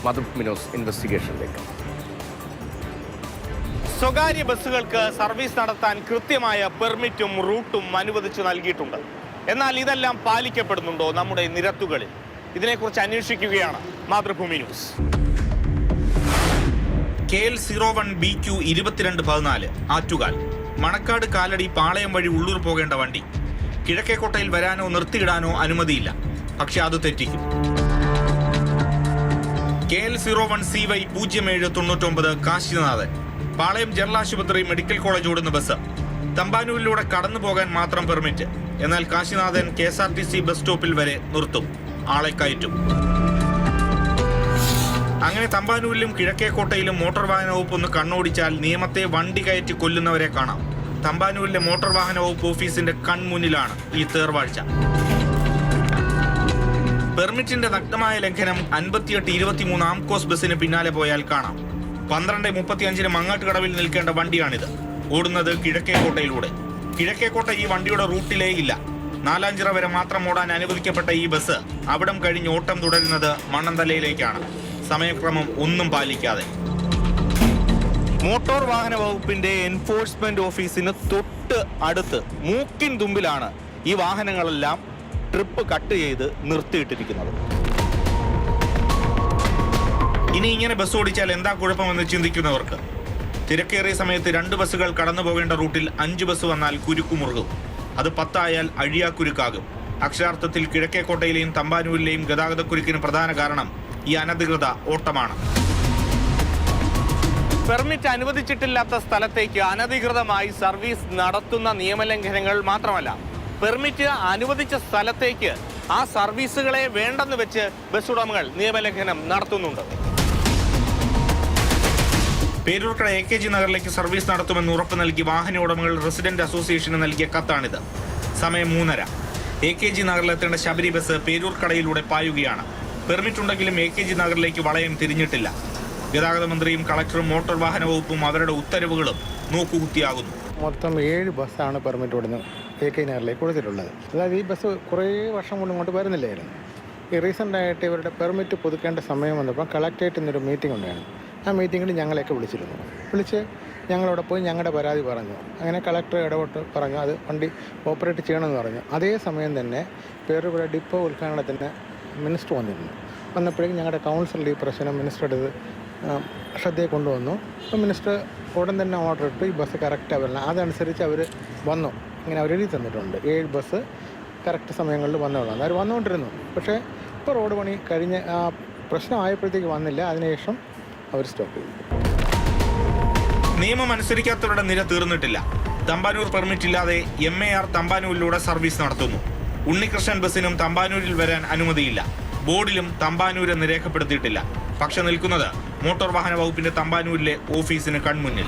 Mathrubhumi news ഇൻവെസ്റ്റിഗേഷനിലേക്ക്. സ്വകാര്യ ബസ്സുകൾക്ക് service നടത്താൻ കൃത്യമായ പെർമിറ്റും റൂട്ടും അനുവദിച്ചു നൽകിയിട്ടുണ്ട്. എന്നാൽ ഇതെല്ലാം പാലിക്കപ്പെടുന്നുണ്ടോ നമ്മുടെ നിരത്തുകളിൽ? ഇതിനെക്കുറിച്ച് അന്വേഷിക്കുകയാണ് Mathrubhumi news. KL01 BQ 2214 Attukal Manacaud Kalady Palayam വഴി ഉള്ളൂർ പോകേണ്ട വണ്ടി. കിഴക്കേക്കോട്ടയിൽ വരാനോ നിർത്തിയിടാനോ അനുമതിയില്ല, പക്ഷെ അത് തെറ്റിക്കും. KL01 CY 0799 കാശിനാഥൻ പാളയം ജനറൽ ആശുപത്രി മെഡിക്കൽ കോളേജ് ഓടുന്ന ബസ്. തമ്പാനൂരിലൂടെ കടന്നു പോകാൻ മാത്രം പെർമിറ്റ്. എന്നാൽ കാശിനാഥൻ KSRTC ബസ് സ്റ്റോപ്പിൽ വരെ നിർത്തും, ആളെ കയറ്റും. അങ്ങനെ തമ്പാനൂരിലും കിഴക്കേക്കോട്ടയിലും മോട്ടോർ വാഹന വകുപ്പ് ഒന്ന് കണ്ണോടിച്ചാൽ നിയമത്തെ വണ്ടി കയറ്റി കൊല്ലുന്നവരെ കാണാം. തമ്പാനൂരിലെ മോട്ടോർ വാഹന വകുപ്പ് ഓഫീസിന്റെ കൺമുന്നിലാണ് ഈ തേർവാഴ്ച. പെർമിറ്റിന്റെ നഗ്നമായ ലംഘനം 5823 ആംകോസ് ബസിന് പിന്നാലെ പോയാൽ കാണാം. 12:35 മങ്ങാട്ടുകടവിൽ നിൽക്കേണ്ട വണ്ടിയാണിത്. ഓടുന്നത് കിഴക്കേക്കോട്ടയിലൂടെ. കിഴക്കേക്കോട്ട ഈ വണ്ടിയുടെ റൂട്ടിലേ ഇല്ല. നാലാഞ്ചിറ വരെ മാത്രം ഓടാൻ അനുവദിക്കപ്പെട്ട ഈ ബസ് അവിടം കഴിഞ്ഞ് ഓട്ടം തുടരുന്നത് മണ്ണന്തലയിലേക്കാണ്. സമയക്രമം ഒന്നും പാലിക്കാതെ. മോട്ടോർ വാഹന വകുപ്പിന്റെ എൻഫോഴ്സ്മെന്റ് ഓഫീസിന് തൊട്ട് അടുത്ത് മൂക്കിൻ തുമ്പിലാണ് ഈ വാഹനങ്ങളെല്ലാം ട്രിപ്പ് കട്ട് ചെയ്ത് നിർത്തിയിട്ടിരിക്കുന്നത്. ഇനി ഇങ്ങനെ ബസ് ഓടിച്ചാൽ എന്താ കുഴപ്പമെന്ന് ചിന്തിക്കുന്നവർക്ക്, തിരക്കേറിയ സമയത്ത് 2 ബസ്സുകൾ കടന്നു പോകേണ്ട റൂട്ടിൽ 5 ബസ് വന്നാൽ കുരുക്കുമുറുകും. അത് 10 ആയാൽ അഴിയാക്കുരുക്കാകും. അക്ഷരാർത്ഥത്തിൽ കിഴക്കേക്കോട്ടയിലെയും തമ്പാനൂരിലെയും ഗതാഗതക്കുരുക്കിന് പ്രധാന കാരണം ഈ അനധികൃത ഓട്ടമാണ്. പെർമിറ്റ് അനുവദിച്ചിട്ടില്ലാത്ത സ്ഥലത്തേക്ക് അനധികൃതമായി സർവീസ് നടത്തുന്ന നിയമലംഘനങ്ങൾ മാത്രമല്ല, പെർമിറ്റ് അനുവദിച്ച സ്ഥലത്തേക്ക് ആ സർവീസുകളെ വേണ്ടെന്ന് വെച്ച് ബസ് ഉടമകൾ നിയമലംഘനം നടത്തുന്നുണ്ട്. പേരൂർക്കട AKG നഗറിലേക്ക് സർവീസ് നടത്തുമെന്ന് ഉറപ്പ് നൽകി വാഹന ഉടമകൾ റെസിഡന്റ് അസോസിയേഷന് നൽകിയ കത്താണിത്. സമയം 3:30. AKG നഗറിലെത്തേണ്ട ശബരി ബസ് പേരൂർക്കടയിലൂടെ പായുകയാണ്. പെർമിറ്റ് ഉണ്ടെങ്കിലും AKG നഗറിലേക്ക് വളയം തിരിഞ്ഞിട്ടില്ല. ഗതാഗത മന്ത്രിയും കളക്ടറും മോട്ടോർ വാഹന വകുപ്പും അവരുടെ ഉത്തരവുകളും നോക്കുകുത്തിയാകുന്നു. മൊത്തം 7 ബസ്സാണ് പെർമിറ്റ് കൊടുന്ന് AKG നഗറിലേക്ക് കൊടുത്തിട്ടുള്ളത്. അതായത് ഈ ബസ് കുറേ വർഷം കൊണ്ട് ഇങ്ങോട്ട് വരുന്നില്ലായിരുന്നു. ഈ റീസെൻ്റായിട്ട് ഇവരുടെ പെർമിറ്റ് പുതുക്കേണ്ട സമയം വന്നപ്പോൾ കളക്ടറേറ്റിൽ നിന്നൊരു മീറ്റിംഗ് ഉണ്ടായിരുന്നു. ആ മീറ്റിങ്ങിൽ ഞങ്ങളെയൊക്കെ വിളിച്ച് ഞങ്ങളവിടെ പോയി ഞങ്ങളുടെ പരാതി പറഞ്ഞു. അങ്ങനെ കളക്ടർ ഇടപെട്ട് പറഞ്ഞു അത് വണ്ടി ഓപ്പറേറ്റ് ചെയ്യണമെന്ന് പറഞ്ഞു. അതേ സമയം തന്നെ പേരൂർക്കട ഡിപ്പോ ഉദ്ഘാടനത്തിന് മിനിസ്റ്റർ വന്നപ്പോഴേക്കും ഞങ്ങളുടെ കൗൺസിലിൽ ഈ പ്രശ്നം മിനിസ്റ്റർ എടുത്ത് ശ്രദ്ധയെ കൊണ്ടുവന്നു. അപ്പോൾ മിനിസ്റ്റർ ഉടൻ തന്നെ ഓർഡർ ഇട്ട് ഈ ബസ് കറക്റ്റാണ് വരണം. അതനുസരിച്ച് അവർ വന്നു. ഇങ്ങനെ അവർ എഴുതി തന്നിട്ടുണ്ട് 7 ബസ് കറക്റ്റ് സമയങ്ങളിൽ വന്നോളാം. അവർ വന്നുകൊണ്ടിരുന്നു. പക്ഷേ ഇപ്പോൾ റോഡ് പണി കഴിഞ്ഞ് ആ പ്രശ്നമായപ്പോഴത്തേക്ക് വന്നില്ല. അതിനുശേഷം അവർ സ്റ്റോപ്പ് ചെയ്തു. നിയമം അനുസരിക്കാത്തവരുടെ നിര തീർന്നിട്ടില്ല. തമ്പാനൂർ പെർമിറ്റ് ഇല്ലാതെ MAR തമ്പാനൂരിലൂടെ സർവീസ് നടത്തുന്നു. ഉണ്ണികൃഷ്ണൻ ബസിനും തമ്പാനൂരിൽ വരാൻ അനുമതിയില്ല. ബോർഡിലും തമ്പാനൂരെന്ന് രേഖപ്പെടുത്തിയിട്ടില്ല. പക്ഷെ നിൽക്കുന്നത് മോട്ടോർ വാഹന വകുപ്പിന്റെ തമ്പാനൂരിലെ ഓഫീസിന് കൺമുന്നിൽ.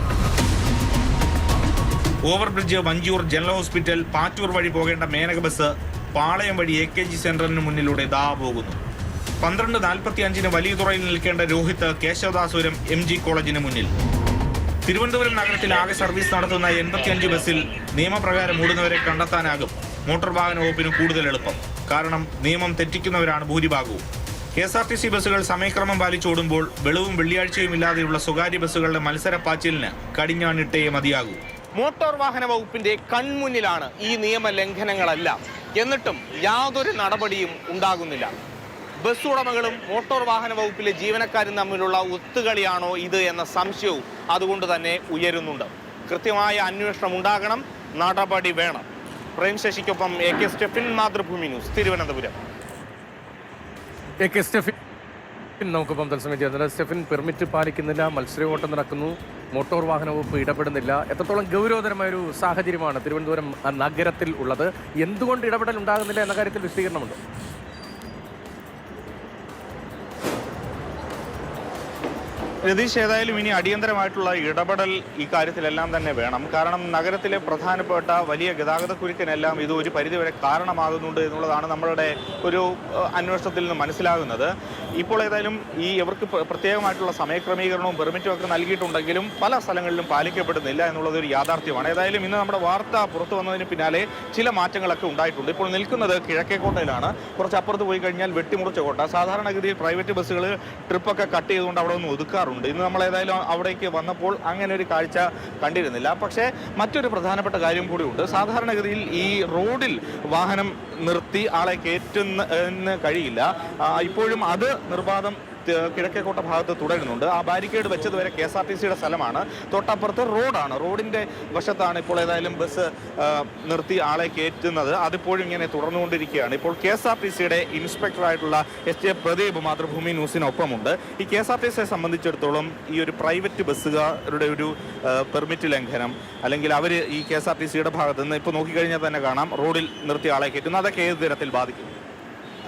Overbridge, Vanchiyoor general hospital, Pattoor വഴി പോകേണ്ട മേനക ബസ് പാളയം വഴി AKG സെന്ററിന് മുന്നിലൂടെ ദാ പോകുന്നു. 12:45 വലിയ തുറയിൽ നിൽക്കേണ്ട രോഹിത് കേശവദാസുരം MG കോളേജിന് മുന്നിൽ. തിരുവനന്തപുരം നഗരത്തിൽ ആകെ സർവീസ് നടത്തുന്ന 85 ബസ്സിൽ നിയമപ്രകാരം ഓടുന്നവരെ കണ്ടെത്താനാകും മോട്ടോർ വാഹന വകുപ്പിന് കൂടുതൽ എളുപ്പം. കാരണം നിയമം തെറ്റിക്കുന്നവരാണ് ഭൂരിഭാഗവും. KSRTC ബസ്സുകൾ സമയക്രമം പാലിച്ചോടുമ്പോൾ വെളിവും വെള്ളിയാഴ്ചയും ഇല്ലാതെയുള്ള സ്വകാര്യ ബസ്സുകളുടെ മത്സരപ്പാച്ചിലിന് കടിഞ്ഞാണിട്ടേ മതിയാകൂ. മോട്ടോർ വാഹന വകുപ്പിന്റെ കൺമുന്നിലാണ് ഈ നിയമലംഘനങ്ങളെല്ലാം. എന്നിട്ടും യാതൊരു നടപടിയും ഉണ്ടാകുന്നില്ല. ബസ് ഉടമകളും മോട്ടോർ വാഹന വകുപ്പിലെ ജീവനക്കാരും തമ്മിലുള്ള ഒത്തുകളിയാണോ ഇത് എന്ന സംശയവും അതുകൊണ്ട് തന്നെ ഉയരുന്നുണ്ട്. കൃത്യമായ അന്വേഷണം ഉണ്ടാകണം, നടപടി വേണം. പ്രേം ശശിക്കൊപ്പം AK Stefin, Mathrubhumi news, Thiruvananthapuram. AK Stefin നമുക്കൊപ്പം തത്സമയം ചെയ്യുന്നത്. സ്റ്റെഫിൻ, പെർമിറ്റ് പാലിക്കുന്നില്ല, മത്സരയോട്ടം നടക്കുന്നു, മോട്ടോർ വാഹന വകുപ്പ് ഇടപെടുന്നില്ല. എത്രത്തോളം ഗൗരവതരമായൊരു സാഹചര്യമാണ് തിരുവനന്തപുരം നഗരത്തിൽ ഉള്ളത്? എന്തുകൊണ്ട് ഇടപെടൽ ഉണ്ടാകുന്നില്ല എന്ന കാര്യത്തിൽ വിശദീകരണമുണ്ട്. രതീഷ്, ഏതായാലും ഇനി അടിയന്തരമായിട്ടുള്ള ഇടപെടൽ ഈ കാര്യത്തിലെല്ലാം തന്നെ വേണം. കാരണം നഗരത്തിലെ പ്രധാനപ്പെട്ട വലിയ ഗതാഗതക്കുരുക്കിനെല്ലാം ഇത് ഒരു പരിധിവരെ കാരണമാകുന്നുണ്ട് എന്നുള്ളതാണ് നമ്മളുടെ ഒരു അന്വേഷണത്തിൽ നിന്ന് മനസ്സിലാകുന്നത്. ഇപ്പോൾ ഏതായാലും ഇവർക്ക് പ്രത്യേകമായിട്ടുള്ള സമയക്രമീകരണവും പെർമിറ്റും ഒക്കെ നൽകിയിട്ടുണ്ടെങ്കിലും പല സ്ഥലങ്ങളിലും പാലിക്കപ്പെടുന്നില്ല എന്നുള്ളത് ഒരു യാഥാർത്ഥ്യമാണ്. ഏതായാലും ഇന്ന് നമ്മുടെ വാർത്ത പുറത്തു വന്നതിന് പിന്നാലെ ചില മാറ്റങ്ങളൊക്കെ ഉണ്ടായിട്ടുണ്ട്. ഇപ്പോൾ നിൽക്കുന്നത് കിഴക്കേക്കോട്ടയിലാണ്. കുറച്ച് അപ്പുറത്ത് പോയി കഴിഞ്ഞാൽ വെട്ടിമുറിച്ച കോട്ട. സാധാരണഗതിയിൽ പ്രൈവറ്റ് ബസ്സുകൾ ട്രിപ്പൊക്കെ കട്ട് ചെയ്തുകൊണ്ട് അവിടെ ഒന്ന് ഒതുക്കാറുണ്ട്. ഇന്ന് നമ്മൾ ഏതായാലും അവിടേക്ക് വന്നപ്പോൾ അങ്ങനെ ഒരു കാഴ്ച കണ്ടിരുന്നില്ല. പക്ഷേ മറ്റൊരു പ്രധാനപ്പെട്ട കാര്യം കൂടിയുണ്ട്. സാധാരണഗതിയിൽ ഈ റോഡിൽ വാഹനം നിർത്തി ആളെ കയറ്റുന്ന കഴിയില്ല. ഇപ്പോഴും അത് നിർബാധം കിഴക്കേക്കോട്ട ഭാഗത്ത് തുടരുന്നുണ്ട്. ആ ബാരിക്കേഡ് വെച്ചതുവരെ KSRTCയുടെ സ്ഥലമാണ്. തൊട്ടപ്പുറത്ത് റോഡാണ്. റോഡിൻ്റെ വശത്താണ് ഇപ്പോൾ ഏതായാലും ബസ് നിർത്തി ആളെ കയറ്റുന്നത്. അതിപ്പോഴും ഇങ്ങനെ തുടർന്നുകൊണ്ടിരിക്കുകയാണ്. ഇപ്പോൾ KSRTCയുടെ ഇൻസ്പെക്ടറായിട്ടുള്ള SJ പ്രദീപ് മാതൃഭൂമി ന്യൂസിനൊപ്പമുണ്ട്. ഈ KSRTCയെ സംബന്ധിച്ചിടത്തോളം ഈ ഒരു പ്രൈവറ്റ് ബസ്സുകാരുടെ ഒരു പെർമിറ്റ് ലംഘനം അല്ലെങ്കിൽ അവർ ഈ KSRTCയുടെ ഭാഗത്ത് നിന്ന് ഇപ്പോൾ നോക്കിക്കഴിഞ്ഞാൽ തന്നെ കാണാം റോഡിൽ നിർത്തി ആളെ കയറ്റുന്നു. അതൊക്കെ ഏത് തരത്തിൽ ബാധിക്കും?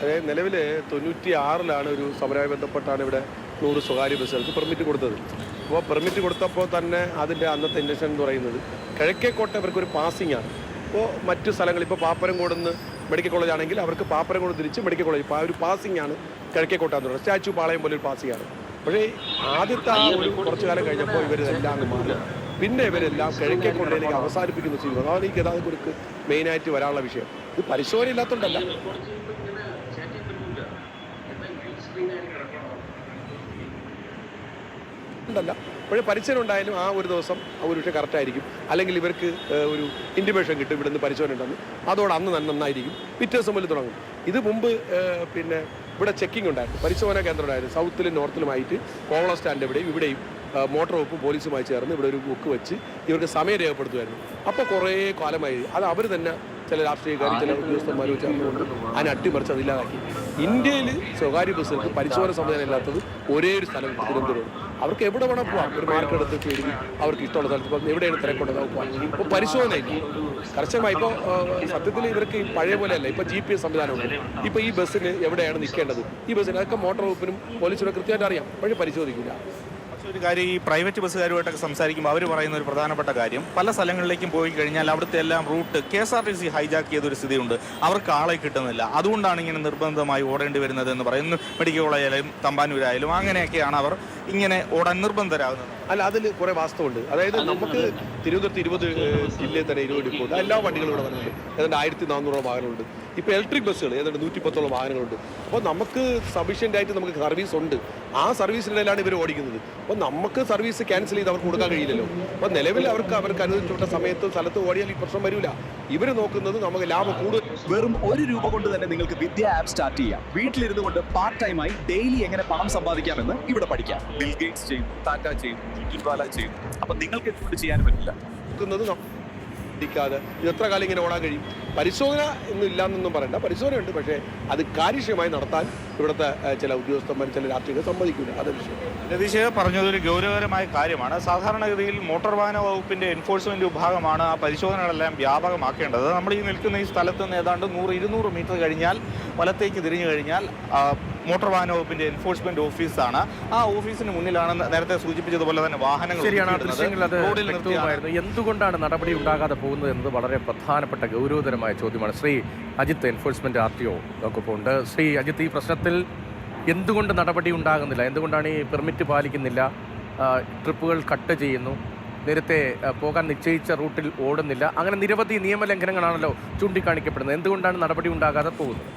അതായത് നിലവിൽ 96-ലാണ് ഒരു സമരവുമായി ബന്ധപ്പെട്ടാണ് ഇവിടെ 100 സ്വകാര്യ ബസ്സുകൾക്ക് പെർമിറ്റ് കൊടുത്തത്. അപ്പോൾ പെർമിറ്റ് കൊടുത്തപ്പോൾ തന്നെ അതിൻ്റെ അന്നത്തെ ഇൻറ്റൻഷൻ എന്ന് പറയുന്നത് കിഴക്കേക്കോട്ട ഇവർക്കൊരു പാസിംഗ് ആണ്. അപ്പോൾ മറ്റു സ്ഥലങ്ങൾ ഇപ്പോൾ പാപ്പരംകോട് നിന്ന് മെഡിക്കൽ കോളേജ് ആണെങ്കിൽ അവർക്ക് പാപ്പരംകോട് തിരിച്ച് മെഡിക്കൽ കോളേജ് ഇപ്പോൾ ആ ഒരു പാസിംഗ് ആണ് കിഴക്കേക്കോട്ട എന്ന് പറയുന്നത്. സ്റ്റാച്യു പാളയം പോലെ ഒരു പാസിംഗ് ആണ്. പക്ഷേ ആദ്യത്തെ ആ ഒരു കുറച്ചു കാലം കഴിഞ്ഞപ്പോൾ ഇവരെല്ലാം അങ്ങ് മാറി. പിന്നെ ഇവരെല്ലാം കിഴക്കേക്കോട്ടയിലേക്ക് അവസാനിപ്പിക്കുന്ന സ്ഥിതി. അതാണ് ഈ ഗതാഗതക്കുരുക്ക് മെയിനായിട്ട് വരാനുള്ള വിഷയം. ഇത് പരിശോധന ഇല്ലാത്തതുകൊണ്ടല്ല. ണ്ടല്ല പക്ഷേ പരിശോധന ഉണ്ടായാലും ആ ഒരു ദിവസം ഒരു പക്ഷേ കറക്റ്റായിരിക്കും. അല്ലെങ്കിൽ ഇവർക്ക് ഒരു ഇൻറ്റിമേഷൻ കിട്ടും ഇവിടുന്ന് പരിശോധന ഉണ്ടെന്ന്. അതോടെ അന്ന് തന്നെ നന്നായിരിക്കും. പിറ്റേ ദിവസം മുതൽ തുടങ്ങും. ഇത് മുമ്പ് പിന്നെ ഇവിടെ ചെക്കിംഗ് ഉണ്ടായിരുന്നു. പരിശോധനാ കേന്ദ്രം ഉണ്ടായിരുന്നു. സൗത്തിലും നോർത്തിലുമായിട്ട് കോവളം സ്റ്റാൻഡ് ഇവിടെയും മോട്ടോർ വകുപ്പും പോലീസുമായി ചേർന്ന് ഇവിടെ ഒരു ബുക്ക് വെച്ച് ഇവർക്ക് സമയം രേഖപ്പെടുത്തുമായിരുന്നു. അപ്പോൾ കുറേ കാലമായി അത് അവർ തന്നെ ചില രാഷ്ട്രീയക്കാരും ചില ഉദ്യോഗസ്ഥന്മാരും ചേർന്നുകൊണ്ട് അതിനെ അട്ടിമറിച്ച് അതില്ലാതാക്കി. ഇന്ത്യയിൽ സ്വകാര്യ ബസ്സുകൾക്ക് പരിശോധന സംവിധാനം ഇല്ലാത്തത് ഒരേ ഒരു സ്ഥലം തിരുവനന്തപുരം. അവർക്ക് എവിടെ വേണം പോവാം. ഒരു മാർക്ക് എടുത്തിട്ട് എഴുതി അവർക്ക് ഇഷ്ടമുള്ള സ്ഥലത്ത് ഇപ്പം എവിടെയാണ് തിരക്കുള്ളത് പോകാം. ഇപ്പോൾ പരിശോധന ഇല്ല കർശനമായി. ഇപ്പോൾ സത്യത്തിൽ ഇവർക്ക് പഴയ പോലെയല്ല. ഇപ്പോൾ GPS സംവിധാനമുണ്ട്. ഇപ്പോൾ ഈ ബസ്സിന് എവിടെയാണ് നിൽക്കേണ്ടത്, ഈ ബസ്സിന് അതൊക്കെ മോട്ടോർ വകുപ്പിനും പോലീസിനും കൃത്യമായിട്ട് അറിയാം. പക്ഷേ പരിശോധിക്കില്ല. ഒരു കാര്യം ഈ പ്രൈവറ്റ് ബസ്സുകാരുമായിട്ടൊക്കെ സംസാരിക്കുമ്പോൾ അവർ പറയുന്ന ഒരു പ്രധാനപ്പെട്ട കാര്യം, പല സ്ഥലങ്ങളിലേക്കും പോയി കഴിഞ്ഞാൽ അവിടുത്തെ എല്ലാം റൂട്ട് KSRTC ഹൈജാക്ക് ചെയ്തൊരു സ്ഥിതിയുണ്ട്. അവർക്ക് ആളെ കിട്ടുന്നില്ല. അതുകൊണ്ടാണ് ഇങ്ങനെ നിർബന്ധമായി ഓടേണ്ടി വരുന്നത് എന്ന് പറയുന്നു. മെഡിക്കൽ കോളേജായാലും തമ്പാനൂരായാലും അങ്ങനെയൊക്കെയാണ് അവർ ഇങ്ങനെ ഓടാൻ നിർബന്ധരാകുന്നത്. അല്ല, അതിൽ കുറേ വാസ്തവമുണ്ട്. അതായത് നമുക്ക് തിരുവനന്തപുരത്ത് 20 ജില്ലയിൽ തന്നെ 20 ഡിപ്പോണ്ട്. എല്ലാ വണ്ടികളും ഇവിടെ വരുന്നുണ്ട്. ഏതാണ്ട് 1400 വാഹനമുണ്ട്. ഇപ്പോൾ ഇലക്ട്രിക് ബസ്സുകൾ ഏതാണ്ട് 110 വാഹനങ്ങളുണ്ട്. അപ്പോൾ നമുക്ക് സഫീഷ്യൻ്റ് ആയിട്ട് നമുക്ക് സർവീസ് ഉണ്ട്. ആ സർവീസിനിടയിലാണ് ഇവർ ഓടിക്കുന്നത്. അപ്പോൾ നമുക്ക് സർവീസ് ക്യാൻസൽ ചെയ്ത് അവർക്ക് കൊടുക്കാൻ കഴിയില്ലല്ലോ. അപ്പോൾ നിലവിൽ അവർക്ക് അനുവദിച്ചുവിട്ട സമയത്ത് സ്ഥലത്ത് ഓടിയാൽ ഈ പ്രശ്നം വരില്ല. ഇവർ നോക്കുന്നത് നമുക്ക് ലാഭം കൂടുതൽ. വെറും ₹1 കൊണ്ട് തന്നെ നിങ്ങൾക്ക് വിദ്യ ആപ്പ് സ്റ്റാർട്ട് ചെയ്യാം. വീട്ടിലിരുന്നു കൊണ്ട് പാർട്ട് ടൈമായി ഡെയിലി എങ്ങനെ പണം സമ്പാദിക്കാമെന്ന് ഇവിടെ പഠിക്കാം. ബിൽ ഗേറ്റ്സ് ചെയ്യും, ടാറ്റ ചെയ്യും, ജിൻവാല ചെയ്യും. അപ്പൊ നിങ്ങൾക്ക് എന്തുകൊണ്ട് ചെയ്യാൻ പറ്റില്ല? ഇത് എത്ര കാലം ഇങ്ങനെ ഓടാൻ കഴിയും? പരിശോധന ഒന്നും ഇല്ലാന്നൊന്നും പറയണ്ട. പരിശോധനയുണ്ട്. പക്ഷേ അത് കാര്യക്ഷമമായി നടത്താൻ ഇവിടുത്തെ ചില ഉദ്യോഗസ്ഥന്മാർ ചില രാഷ്ട്രീയങ്ങൾ സമ്മതിക്കില്ല. അത് വിഷയം രതീഷ് പറഞ്ഞതൊരു ഗൗരവകരമായ കാര്യമാണ്. സാധാരണഗതിയിൽ മോട്ടോർ വാഹന വകുപ്പിന്റെ എൻഫോഴ്സ്മെന്റ് വിഭാഗമാണ് ആ പരിശോധനകളെല്ലാം വ്യാപകമാക്കേണ്ടത്. നമ്മൾ ഈ നിൽക്കുന്ന ഈ സ്ഥലത്ത് നിന്ന് ഏതാണ്ട് 100-200 മീറ്റർ കഴിഞ്ഞാൽ വലത്തേക്ക് തിരിഞ്ഞു കഴിഞ്ഞാൽ മോട്ടോർ വാഹന വകുപ്പിന്റെ എൻഫോഴ്സ്മെന്റ് ഓഫീസാണ്. ആ ഓഫീസിന് മുന്നിലാണ് നേരത്തെ സൂചിപ്പിച്ചതുപോലെ തന്നെ വാഹനങ്ങൾ. ശരിയാണ്, ദൃശ്യങ്ങൾ അത് വ്യക്തവുമായിരുന്നു. എന്തുകൊണ്ടാണ് നടപടി ഉണ്ടാകാതെ പോകുന്നത് എന്നത് വളരെ പ്രധാനപ്പെട്ട ഗൗരവതരമായ ചോദ്യമാണ്. ശ്രീ അജിത്ത്, എൻഫോഴ്സ്മെന്റ് RTO നമുക്കിപ്പോൾ ഉണ്ട്. ശ്രീ അജിത്ത്, ഈ പ്രശ്നത്തിൽ എന്തുകൊണ്ട് നടപടി ഉണ്ടാകുന്നില്ല? എന്തുകൊണ്ടാണ് ഈ പെർമിറ്റ് പാലിക്കുന്നില്ല? ട്രിപ്പുകൾ കട്ട് ചെയ്യുന്നു, നേരത്തെ പോകാൻ നിശ്ചയിച്ച റൂട്ടിൽ ഓടുന്നില്ല, അങ്ങനെ നിരവധി നിയമലംഘനങ്ങളാണല്ലോ ചൂണ്ടിക്കാണിക്കപ്പെടുന്നത്. എന്തുകൊണ്ടാണ് നടപടി ഉണ്ടാകാതെ പോകുന്നത്?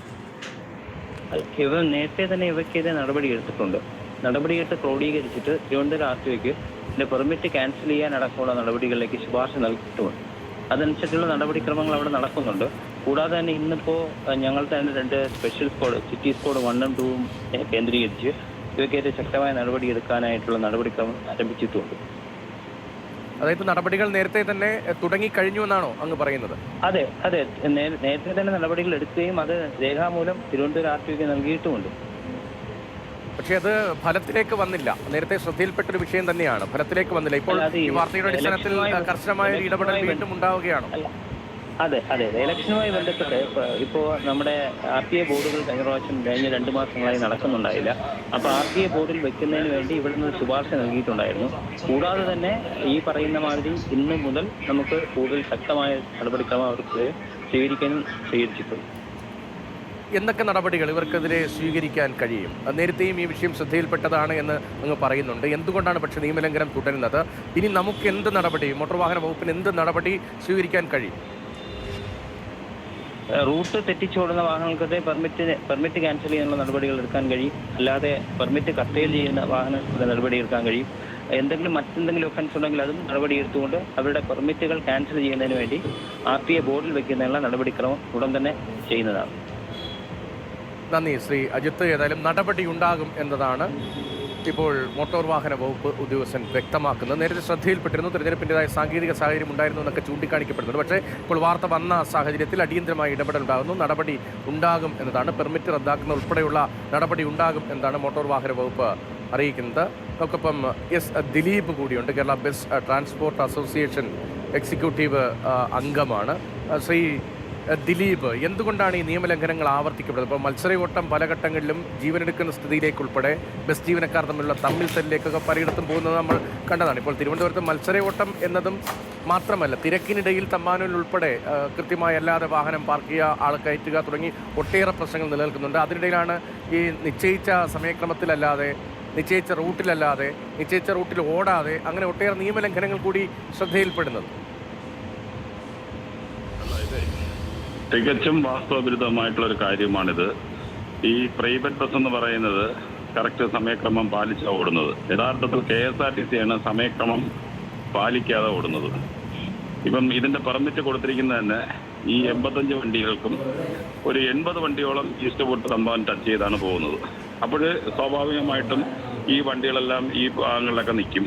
ഇവർ നേരത്തെ തന്നെ ഇവയ്ക്കെതിരെ നടപടിയെടുത്തിട്ടുണ്ട്. നടപടിയെടുത്ത് ക്രോഡീകരിച്ചിട്ട് തിരുവനന്തപുരം RTOയ്ക്ക് ഇതിന്റെ പെർമിറ്റ് ക്യാൻസൽ ചെയ്യാൻ അടക്കമുള്ള നടപടികളിലേക്ക് ശുപാർശ നൽകിയിട്ടുമുണ്ട്. അതനുസരിച്ചുള്ള നടപടിക്രമങ്ങൾ അവിടെ നടക്കുന്നുണ്ട്. കൂടാതെ തന്നെ ഇന്നിപ്പോൾ ഞങ്ങൾ തന്നെ 2 സ്പെഷ്യൽ സ്ക്വാഡ്, സിറ്റി സ്ക്വാഡ് 1 ഉം 2 ഉം കേന്ദ്രീകരിച്ച് ഇവയ്ക്കെതിരെ ശക്തമായ നടപടിയെടുക്കാനായിട്ടുള്ള നടപടിക്രമം ആരംഭിച്ചിട്ടുണ്ട്. അതായത് നടപടികൾ നേരത്തെ തന്നെ തുടങ്ങിക്കഴിഞ്ഞു എന്നാണോ അങ്ങ് പറയുന്നത്? അതെ, നേരത്തെ തന്നെ നടപടികൾ എടുക്കുകയും അത് രേഖാമൂലം തിരുവനന്തപുരം RTOയ്ക്ക് നൽകിയിട്ടുമുണ്ട്. പക്ഷേ അത് ഫലത്തിലേക്ക് വന്നില്ല. നേരത്തെ ശ്രദ്ധയിൽപ്പെട്ടൊരു വിഷയം തന്നെയാണ്, ഫലത്തിലേക്ക് വന്നില്ല. ഇപ്പോൾ ഈ വാർത്തയുടെ അടിസ്ഥാനത്തിൽ കർശനമായ ഒരു ഇടപെടൽ വീണ്ടും ഉണ്ടാവുകയാണോ? അതെ, ഇലക്ഷനുമായി ബന്ധപ്പെട്ട് ഇപ്പോൾ നമ്മുടെ RTA ബോർഡുകൾ കഴിഞ്ഞ 2 മാസങ്ങളായി നടക്കുന്നുണ്ടായില്ല. അപ്പോൾ RTA ബോർഡിൽ വെക്കുന്നതിന് വേണ്ടി ഇവിടെ നിന്ന് ശുപാർശ നൽകിയിട്ടുണ്ടായിരുന്നു. കൂടാതെ തന്നെ ഈ പറയുന്ന മാതിരി ഇന്ന് മുതൽ നമുക്ക് കൂടുതൽ ശക്തമായ നടപടിക്രമം അവർക്ക് സ്വീകരിച്ചിട്ടുണ്ട്. എന്തൊക്കെ നടപടികൾ ഇവർക്കെതിരെ സ്വീകരിക്കാൻ കഴിയും? നേരത്തെയും ഈ വിഷയം ശ്രദ്ധയിൽപ്പെട്ടതാണ് എന്ന് അങ്ങ് പറയുന്നുണ്ട്. എന്തുകൊണ്ടാണ് പക്ഷേ നിയമലംഘനം തുടരുന്നത്? ഇനി നമുക്ക് എന്ത് നടപടി, മോട്ടോർ വാഹന വകുപ്പിന് എന്ത് നടപടി സ്വീകരിക്കാൻ കഴിയും? റൂട്ട് തെറ്റിച്ചോടുന്ന വാഹനങ്ങൾക്കെതിരെ പെർമിറ്റ് ക്യാൻസൽ ചെയ്യാനുള്ള നടപടികൾ എടുക്കാൻ കഴിയും. അല്ലാതെ പെർമിറ്റ് കർട്ടയിൽ ചെയ്യുന്ന വാഹനങ്ങളുടെ നടപടി എടുക്കാൻ കഴിയും. മറ്റെന്തെങ്കിലും ഒഫൻസ് ഉണ്ടെങ്കിൽ അതും നടപടിയെടുത്തുകൊണ്ട് അവരുടെ പെർമിറ്റുകൾ ക്യാൻസൽ ചെയ്യുന്നതിന് വേണ്ടി RTA ബോർഡിൽ വെക്കുന്നതിനുള്ള നടപടിക്രമം ഉടൻ തന്നെ ചെയ്യുന്നതാണ്. നന്ദി ശ്രീ അജിത്ത്. ഏതായാലും നടപടി ഉണ്ടാകും എന്നതാണ് ഇപ്പോൾ മോട്ടോർ വാഹന വകുപ്പ് ഉദ്യോഗസ്ഥൻ വ്യക്തമാക്കുന്നത്. നേരത്തെ ശ്രദ്ധയിൽപ്പെട്ടിരുന്നു, തെരഞ്ഞെടുപ്പിൻ്റെതായ സാങ്കേതിക സാഹചര്യം ഉണ്ടായിരുന്നു എന്നൊക്കെ ചൂണ്ടിക്കാണിക്കപ്പെടുന്നുണ്ട്. പക്ഷേ ഇപ്പോൾ വാർത്ത വന്ന സാഹചര്യത്തിൽ അടിയന്തരമായ ഇടപെടൽ ഉണ്ടാകുന്നു, നടപടി ഉണ്ടാകും എന്നതാണ്. പെർമിറ്റ് റദ്ദാക്കുന്ന ഉൾപ്പെടെയുള്ള നടപടി ഉണ്ടാകും എന്നതാണ് മോട്ടോർ വാഹന വകുപ്പ് അറിയിക്കുന്നത്. നമുക്കിപ്പം ദിലീപ് കൂടിയുണ്ട്, Kerala bus transport association executive അംഗമാണ്. ശ്രീ ദിലീപ്, എന്തുകൊണ്ടാണ് ഈ നിയമലംഘനങ്ങൾ ആവർത്തിക്കപ്പെടുന്നത്? ഇപ്പോൾ മത്സരയോട്ടം പല ഘട്ടങ്ങളിലും ജീവനെടുക്കുന്ന സ്ഥിതിയിലേക്കുൾപ്പെടെ ബസ് ജീവനക്കാർ തമ്മിലുള്ള തമ്മിൽ തല്ലിലേക്കൊക്കെ പലയിടത്തും പോകുന്നത് നമ്മൾ കണ്ടതാണ്. ഇപ്പോൾ തിരുവനന്തപുരത്ത് മത്സരയോട്ടം എന്നതും മാത്രമല്ല, തിരക്കിനിടയിൽ തമ്മാനൂരിൽ ഉൾപ്പെടെ കൃത്യമായി അല്ലാതെ വാഹനം പാർക്ക് ചെയ്യുക, ആൾ കയറ്റുക തുടങ്ങി ഒട്ടേറെ പ്രശ്നങ്ങൾ നിലനിൽക്കുന്നുണ്ട്. അതിനിടയിലാണ് ഈ നിശ്ചയിച്ച സമയക്രമത്തിലല്ലാതെ, നിശ്ചയിച്ച റൂട്ടിലല്ലാതെ, നിശ്ചയിച്ച റൂട്ടിൽ ഓടാതെ അങ്ങനെ ഒട്ടേറെ നിയമലംഘനങ്ങൾ കൂടി ശ്രദ്ധയിൽപ്പെടുന്നത്. തികച്ചും വാസ്തവവിരുദ്ധമായിട്ടുള്ളൊരു കാര്യമാണിത്. ഈ പ്രൈവറ്റ് ബസ് എന്ന് പറയുന്നത് കറക്റ്റ് സമയക്രമം പാലിച്ചാണ് ഓടുന്നത്. യഥാർത്ഥത്തിൽ KSRTC ആണ് സമയക്രമം പാലിക്കാതെ ഓടുന്നത്. ഇപ്പം ഇതിൻ്റെ പെർമിറ്റ് കൊടുത്തിരിക്കുന്നത് തന്നെ ഈ 85 വണ്ടികൾക്കും ഒരു 80 വണ്ടിയോളം ഈസ്റ്റ് പോർട്ട് സംഭവം ടച്ച് ചെയ്താണ് പോകുന്നത്. അപ്പോൾ സ്വാഭാവികമായിട്ടും ഈ വണ്ടികളെല്ലാം ഈ ഭാഗങ്ങളിലൊക്കെ നിൽക്കും.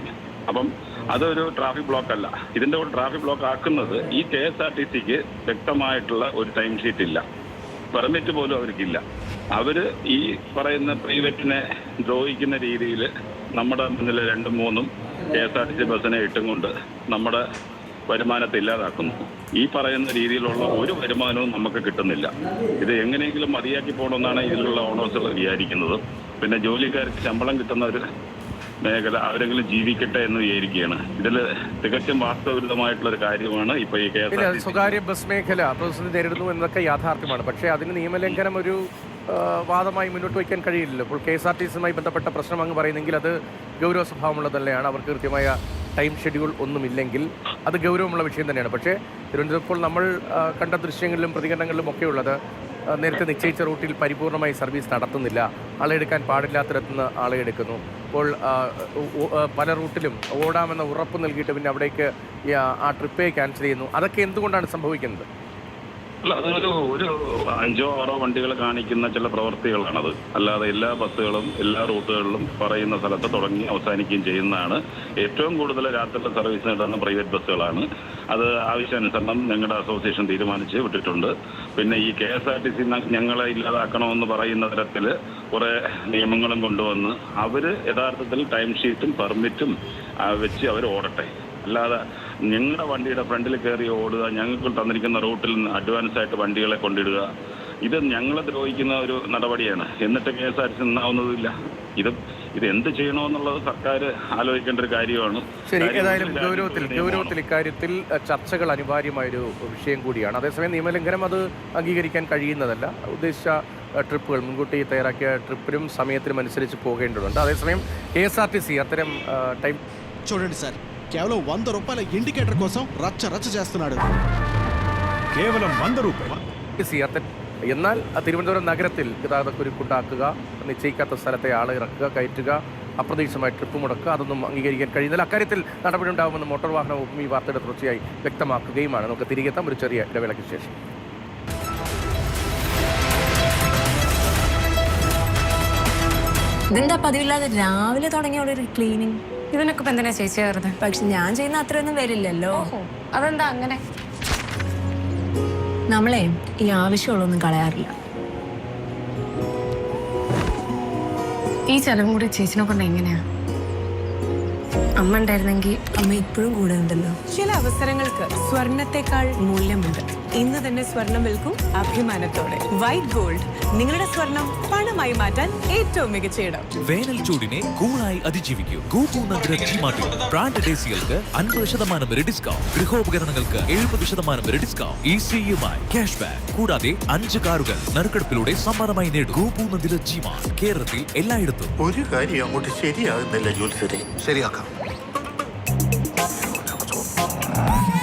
അപ്പം അതൊരു ട്രാഫിക് ബ്ലോക്ക് അല്ല. ഇതിൻ്റെ ഒരു ട്രാഫിക് ബ്ലോക്ക് ആക്കുന്നത് ഈ KSRTCക്ക് വ്യക്തമായിട്ടുള്ള ഒരു ടൈം ഷീറ്റ് ഇല്ല, പെർമിറ്റ് പോലും അവർക്കില്ല. അവർ ഈ പറയുന്ന പ്രൈവറ്റിനെ ദ്രോഹിക്കുന്ന രീതിയിൽ നമ്മുടെ മുന്നിൽ 2-3 KSRTC ബസ്സിനെ ഇട്ടും കൊണ്ട് നമ്മുടെ വരുമാനത്തെ ഇല്ലാതാക്കുന്നു. ഈ പറയുന്ന രീതിയിലുള്ള ഒരു വരുമാനവും നമുക്ക് കിട്ടുന്നില്ല. ഇത് എങ്ങനെയെങ്കിലും മതിയാക്കി പോകണമെന്നാണ് ഇതിലുള്ള ഓണേഴ്സുകൾ വിചാരിക്കുന്നത്. പിന്നെ ജോലിക്കാർക്ക് ശമ്പളം കിട്ടുന്ന ഒരു മേഖല അവരെങ്കിലും ജീവിക്കട്ടെ എന്ന് വിചാരിക്കുകയാണ്. ഇതിൽ തികച്ചും വാസ്തവവിരുദ്ധമായിട്ടുള്ളൊരു കാര്യമാണ് ഇപ്പോൾ ഈ KSRTC. സ്വകാര്യ ബസ് മേഖല പ്രതിസന്ധി നേരിടുന്നു എന്നതൊക്കെ യാഥാർത്ഥ്യമാണ്. പക്ഷേ അതിന് നിയമലംഘനം ഒരു വാദമായി മുന്നോട്ട് വയ്ക്കാൻ കഴിയില്ലല്ലോ. ഇപ്പോൾ KSRTCയുമായി ബന്ധപ്പെട്ട പ്രശ്നം അങ്ങ് പറയുന്നെങ്കിൽ അത് ഗൗരവ സ്വഭാവമുള്ളതല്ലെയാണ്. അവർക്ക് കൃത്യമായ ടൈം ഷെഡ്യൂൾ ഒന്നുമില്ലെങ്കിൽ അത് ഗൗരവമുള്ള വിഷയം തന്നെയാണ്. പക്ഷേ തിരുവനന്തപുരം ഇപ്പോൾ നമ്മൾ കണ്ട ദൃശ്യങ്ങളിലും പ്രതികരണങ്ങളിലും ഒക്കെ ഉള്ളത് നേരത്തെ നിശ്ചയിച്ച റൂട്ടിൽ പരിപൂർണമായി സർവീസ് നടത്തുന്നില്ല, ആളെ എടുക്കാൻ പാടില്ലാത്തിടത്തുനിന്ന് ആളെ എടുക്കുന്നു. ഇപ്പോൾ പല റൂട്ടിലും ഓടാമെന്ന ഉറപ്പ് നൽകിയിട്ട് പിന്നെ അവിടേക്ക് ആ ട്രിപ്പേ ക്യാൻസൽ ചെയ്യുന്നു. അതൊക്കെ എന്തുകൊണ്ടാണ് സംഭവിക്കുന്നത്? അല്ല, അതൊരു 5-6 വണ്ടികൾ കാണിക്കുന്ന ചില പ്രവൃത്തികളാണത്. അല്ലാതെ എല്ലാ ബസ്സുകളും എല്ലാ റൂട്ടുകളിലും പറയുന്ന സ്ഥലത്ത് തുടങ്ങി അവസാനിക്കുകയും ചെയ്യുന്നതാണ്. ഏറ്റവും കൂടുതൽ രാത്രിയിലെ സർവീസ് നടത്തുന്ന പ്രൈവറ്റ് ബസ്സുകളാണ്. അത് ആവശ്യാനുസരണം ഞങ്ങളുടെ അസോസിയേഷൻ തീരുമാനിച്ച് വിട്ടിട്ടുണ്ട്. പിന്നെ ഈ KSRTC ഞങ്ങളെ ഇല്ലാതാക്കണമെന്ന് പറയുന്ന തരത്തിൽ കുറേ നിയമങ്ങളും കൊണ്ടുവന്ന് അവർ യഥാർത്ഥത്തിൽ ടൈം ഷീറ്റും പെർമിറ്റും വെച്ച് അവർ ഓടട്ടെ. അല്ലാതെ ഞങ്ങളുടെ വണ്ടിയുടെ ഫ്രണ്ടിൽ കയറി ഓടുക, ഞങ്ങൾക്ക് തന്നിരിക്കുന്ന റൂട്ടിൽ അഡ്വാൻസ് ആയിട്ട് വണ്ടികളെ കൊണ്ടിടുക, ഇത് ഞങ്ങളെ ദ്രോഹിക്കുന്ന ഒരു നടപടിയാണ്. എന്നിട്ട് KSRTC നിന്നാവുന്നതില്ല. ഇത് എന്ത് ചെയ്യണമെന്നുള്ളത് സർക്കാർ ആലോചിക്കേണ്ട ഒരു കാര്യമാണ്. ശരി, ഏതായാലും ഗൗരവത്തിൽ ഇക്കാര്യത്തിൽ ചർച്ചകൾ അനിവാര്യമായൊരു വിഷയം കൂടിയാണ്. അതേസമയം നിയമലംഘനം അത് അംഗീകരിക്കാൻ കഴിയുന്നതല്ല. ഉദ്ദേശിച്ച ట్రిప్పులు మున్കൂട്ടി తయారాക്കിയ ట్రిప్పుലും సమయത്തിനും അനുസരിച്ച് పోగేండుంది. അതേസമയം KSRTC అతరం టైం చూడండి సార్, కేవలం 100 రూపాయల ఇండికేటర్ కోసం రచ్చ చేస్తున్నాడు. കേവലം 100 രൂപ. എന്നാൽ തിരുവനന്തപുരം നഗരത്തിൽ ഗതാഗതക്കുരുക്കുണ്ടാക്കുക, നിശ്ചയിക്കാത്ത സ്ഥലത്തെ ആളെ ഇറക്കുക, കയറ്റുക, അപ്രതീക്ഷിതമായി ട്രിപ്പ് മുടക്കുക, അതൊന്നും അംഗീകരിക്കാൻ കഴിയുന്നില്ല. അക്കാര്യത്തിൽ നടപടി ഉണ്ടാകുമെന്ന് മോട്ടോർ വാഹന വകുപ്പ് ഈ വാർത്തയുടെ തുടർച്ചയായി വ്യക്തമാക്കുകയുമാണ്. നമുക്ക് തിരികെ എത്താം ഒരു ചെറിയ ഇടവേളയ്ക്ക് ശേഷം. ഇതെന്താ പതിവില്ലാതെ രാവിലെ തുടങ്ങിയുള്ളൊരു ക്ലീനിങ്? ഇതിനൊക്കെ ഇപ്പൊ എന്തിനാ ചേച്ചി കയറുന്നത്? പക്ഷെ ഞാൻ ചെയ്യുന്ന അത്രയൊന്നും വരില്ലല്ലോ. അതെന്താ അങ്ങനെ? നമ്മളെ ഈ ആവശ്യമുള്ളൊന്നും കളയാറില്ല. ഈ ചെലവും കൂടി ചേച്ചിനെ കൊണ്ട് എങ്ങനെയാ? അമ്മ ഉണ്ടായിരുന്നെങ്കിൽ. അമ്മ ഇപ്പോഴും കൂടെ ഉണ്ടല്ലോ. ചില അവസരങ്ങൾക്ക് സ്വർണത്തെക്കാൾ മൂല്യമുണ്ട്. ഇന്ന് തന്നെ സ്വർണം വിൽക്കും അഭിമാനത്തോടെ. വൈറ്റ് ഗോൾഡ് നിങ്ങളുടെ സ്വർണം പണമായി മാറ്റാൻ ഏറ്റവും മികച്ച ഇടം. വേനൽ ചൂടിനെ കൂളായി അതിജീവിക്കൂ. ഗോപു നഗര ജിമാർട്ടിൽ ബ്രാൻഡ് എസികൾക്ക് 50% വരെ ഡിസ്കൗണ്ട്, ഗൃഹോപകരണങ്ങൾക്ക് 70% വരെ ഡിസ്കൗണ്ട്, ECUI ക്യാഷ് ബാക്ക്, കൂടാതെ 5 കാറുകൾ നറുക്കെടുപ്പിലൂടെ സമ്മാനമായി നേടും. ഗോപു നഗര ജിമാർട്ട് കേരളത്തിൽ എല്ലായിടത്തും. ഒരു കാര്യം അങ്ങോട്ട് ശരിയാകുന്നില്ല ജോത്സരെ. ശരിയാക്കാം.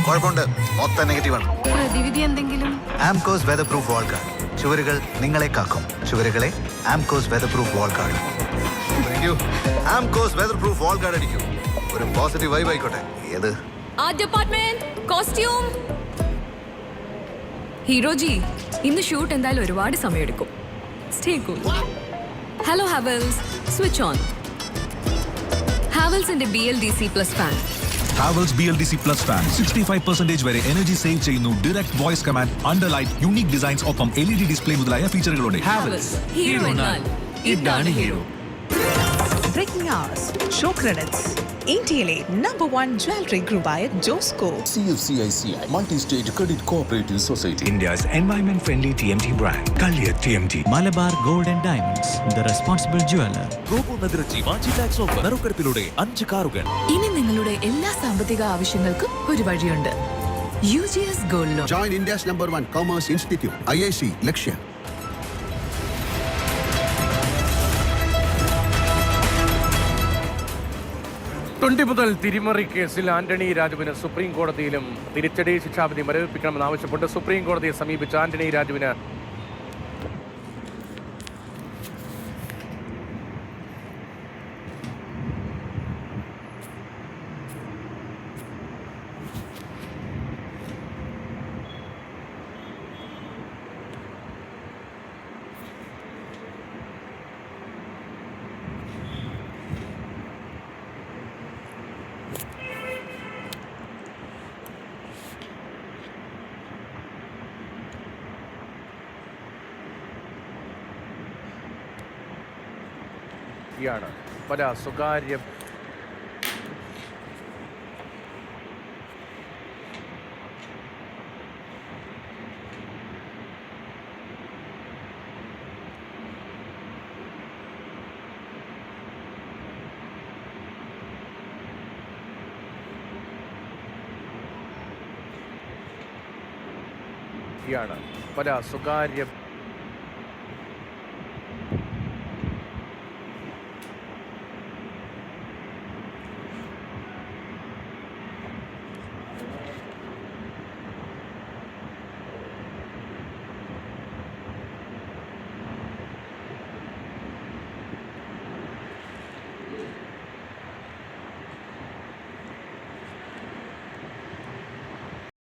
കുഴപ്പമുണ്ട്, മൊത്തം നെഗറ്റീവാണ്. പ്രതിവിധി എന്തെങ്കിലും? ആംകോസ് വെതർ പ്രൂഫ് വാൾ കാർഡ്. ചുവരുകൾ നിങ്ങളെ കാക്കും. ചുവരുകളെ ആംകോസ് വെതർ പ്രൂഫ് വാൾ കാർഡ്. ആംകോസ് വെതർ പ്രൂഫ് വാൾ കാർഡ് അടിക്കൂ. ഒരു പോസിറ്റീവ് വൈബ് ആയിക്കോട്ടെ. ഏത് ഡിപ്പാർട്ട്മെന്റ് കോസ്റ്റ്യൂം ഹീറോജി, ഇന്ന് ഷൂട്ട് എന്തായാലും ഒരുപാട് സമയമെടുക്കും. Stay cool. Hello Havells, switch on. ഹാവൽസിന്റെ BLDC plus fan. Havells BLDC plus fan 65% വരെ എനർജി സേവ് ചെയ്യുന്നു. Direct voice command, underlight, unique designs, ഒപ്പം LED ഡിസ്പ്ലേ മുതലായ ഫീച്ചറുകളോടെ. ഹാവൽസ്, ഹീറോ എന്നാൽ ഇതാണ് hero. Breaking hours, show credits. ഇന്ത്യയിലെ #1 ജ്വല്ലറി ഗ്രൂപ്പായ Josco. CFCICI Multi-State Credit Cooperative Society. India's environment-friendly TMT brand. Kaliyat TMT. Malabar gold and diamonds, the responsible jeweller. Gopu നഗര G-Mart tax offer, നറുക്കെടുപ്പിലൂടെ 5 കാറുകൾ. ഇനി നിങ്ങളുടെ എല്ലാ സാമ്പത്തിക ആവശ്യങ്ങൾക്കും ഒരു വഴിയുണ്ട്. UGS gold loan. Join India's #1 Commerce Institute, IIC, Lakshya. 20 മുതൽ തിരിമറി കേസിൽ ആന്റണി രാജുവിന് സുപ്രീം കോടതിയിലും തിരിച്ചടി ശിക്ഷാവിധി മരവിപ്പിക്കണമെന്നാവശ്യപ്പെട്ട് സുപ്രീം കോടതിയെ സമീപിച്ച ആന്റണി രാജുവിന് ാണ് പല സ്വകാര്യ പല സ്വകാര്യ